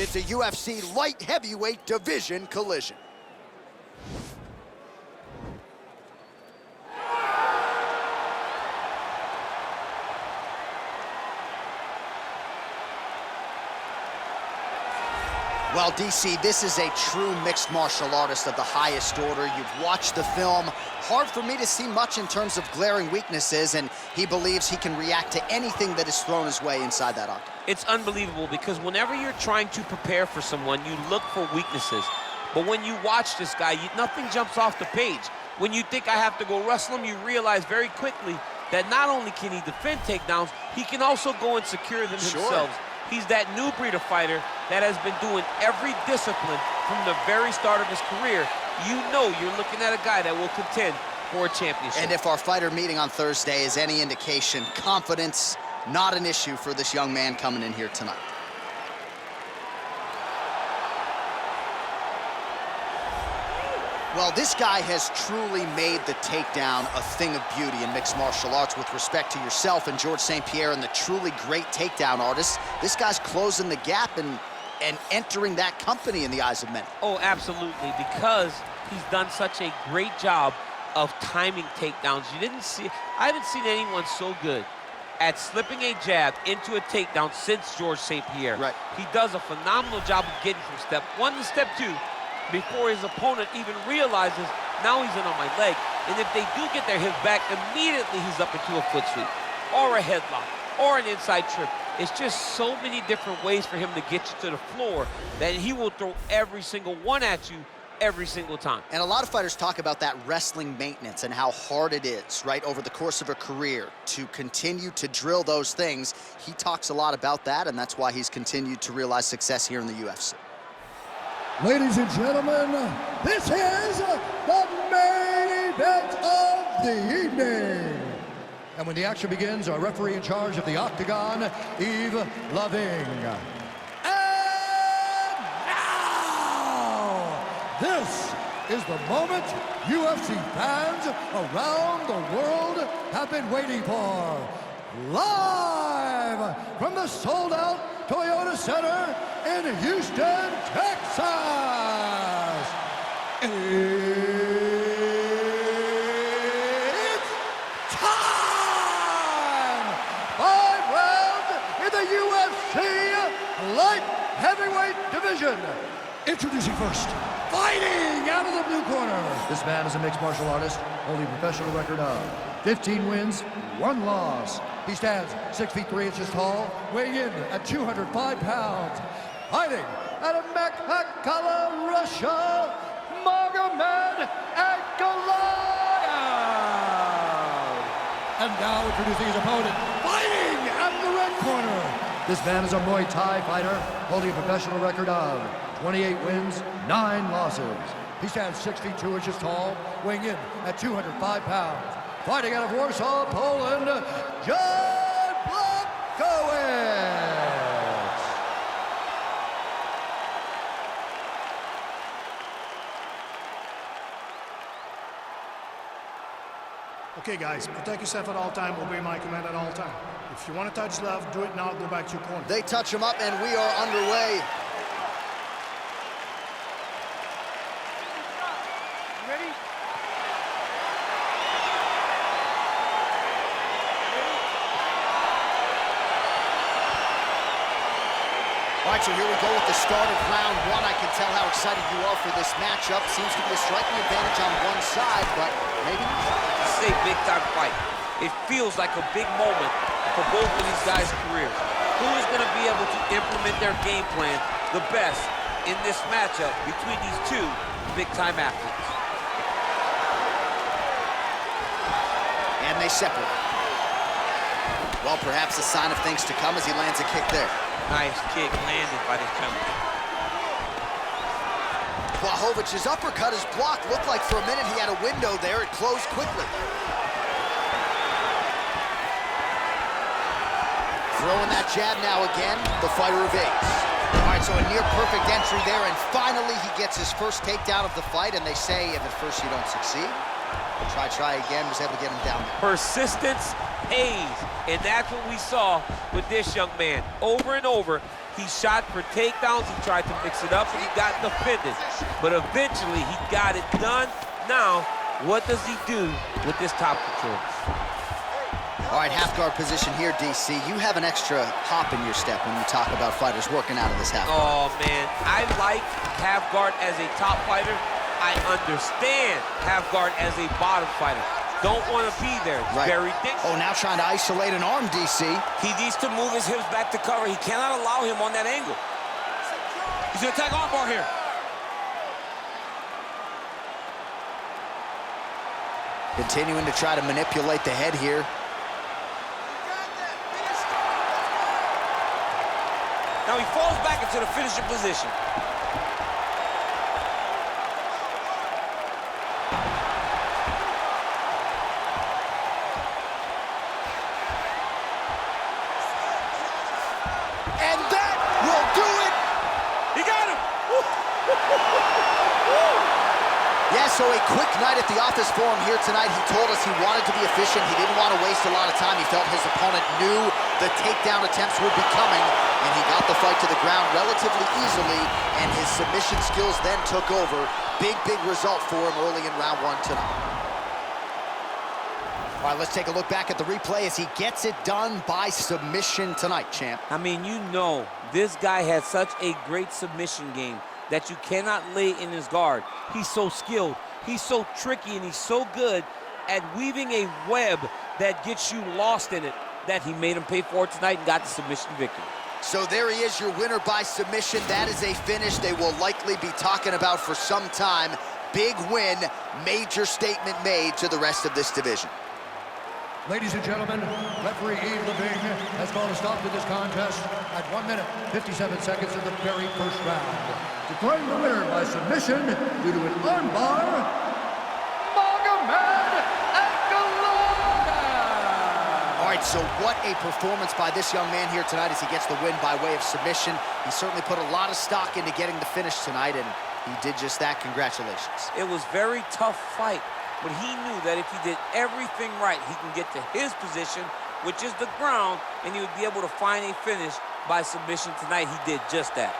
It's a UFC light heavyweight division collision. Well, DC, this is a true mixed martial artist of the highest order. You've watched the film. Hard for me to see much in terms of glaring weaknesses, and he believes he can react to anything that is thrown his way inside that octagon. It's unbelievable because whenever you're trying to prepare for someone, you look for weaknesses. But when you watch this guy, nothing jumps off the page. When you think I have to go wrestle him, you realize very quickly that not only can he defend takedowns, he can also go and secure them himself. He's that new breed of fighter that has been doing every discipline from the very start of his career. You know you're looking at a guy that will contend for a championship. And if our fighter meeting on Thursday is any indication, confidence, not an issue for this young man coming in here tonight. Well, this guy has truly made the takedown a thing of beauty in mixed martial arts. With respect to yourself and George St. Pierre and the truly great takedown artists, this guy's closing the gap and entering that company in the eyes of many. Oh, absolutely, because he's done such a great job of timing takedowns. I haven't seen anyone so good at slipping a jab into a takedown since George St. Pierre. Right. He does a phenomenal job of getting from step one to step two before his opponent even realizes, now he's in on my leg. And if they do get their hips back, immediately he's up into a foot sweep, or a headlock, or an inside trip. It's just so many different ways for him to get you to the floor that he will throw every single one at you every single time. And a lot of fighters talk about that wrestling maintenance and how hard it is, right, over the course of a career to continue to drill those things. He talks a lot about that, and that's why he's continued to realize success here in the UFC. Ladies and gentlemen, this is the main event of the evening. And when the action begins, our referee in charge of the octagon, Yves Loving. And now, this is the moment UFC fans around the world have been waiting for. Live from the sold-out Toyota Center in Houston, Texas. It's time! 5 rounds in the UFC light heavyweight division. Introducing first, fighting out of the blue corner. This man is a mixed martial artist, holding a professional record of 15 wins, 1 loss. He stands 6 feet 3 inches tall, weighing in at 205 pounds. Fighting out of Magomed, Russia, Magomed Ankalaev. And now introducing his opponent, fighting out of the red corner. This man is a Muay Thai fighter, holding a professional record of 28 wins, 9 losses. He stands 6 feet 2 inches tall, weighing in at 205 pounds. Fighting out of Warsaw, Poland, John Blachowicz. Okay, guys, protect yourself at all time, obey my command at all time. If you want to touch left, do it now, go back to your corner. They touch him up, and we are underway. Ready? All right, so here we go with the start of round 1. I can tell how excited you are for this matchup. Seems to be a striking advantage on one side, but maybe not. This is a big-time fight. It feels like a big moment for both of these guys' careers. Who is going to be able to implement their game plan the best in this matchup between these two big-time athletes? And they separate. Well, perhaps a sign of things to come as he lands a kick there. Nice kick landed by this gentleman. Blachowicz's uppercut is blocked. Looked like for a minute he had a window there. It closed quickly. Throwing that jab now again. The fighter evades. All right, so a near-perfect entry there, and finally he gets his first takedown of the fight, and they say if at first you don't succeed, try again, was able to get him down there. Persistence pays. And that's what we saw with this young man. Over and over, he shot for takedowns, he tried to mix it up, and he got the finish. But eventually, he got it done. Now, what does he do with this top control? All right, half guard position here, DC. You have an extra hop in your step when you talk about fighters working out of this half guard. Oh, man, I like half guard as a top fighter. I understand half guard as a bottom fighter. Don't want to be there. It's very dangerous. Oh, now trying to isolate an arm, DC. He needs to move his hips back to cover. He cannot allow him on that angle. He's going to attack armbar here. Continuing to try to manipulate the head here. Now he falls back into the finishing position. And that will do it. He got him. Yeah, so a quick night at the office for him here tonight. He told us he wanted to be efficient. He didn't want to waste a lot of time. He felt his opponent knew the takedown attempts would be coming, and he got the fight to the ground relatively easily, and his submission skills then took over. Big result for him early in round one tonight. All right, let's take a look back at the replay as he gets it done by submission tonight, champ. I mean, you know, this guy has such a great submission game that you cannot lay in his guard. He's so skilled, he's so tricky, and he's so good at weaving a web that gets you lost in it that he made him pay for it tonight and got the submission victory. So there he is, your winner by submission. That is a finish they will likely be talking about for some time. Big win, major statement made to the rest of this division. Ladies and gentlemen, referee Yves Leving has called a stop to this contest at 1 minute, 57 seconds of the very first round. Declaring the winner by submission due to an armbar, Magomed Ankalaev! All right, so what a performance by this young man here tonight as he gets the win by way of submission. He certainly put a lot of stock into getting the finish tonight, and he did just that. Congratulations. It was very tough fight, but he knew that if he did everything right, he can get to his position, which is the ground, and he would be able to find a finish by submission tonight. He did just that.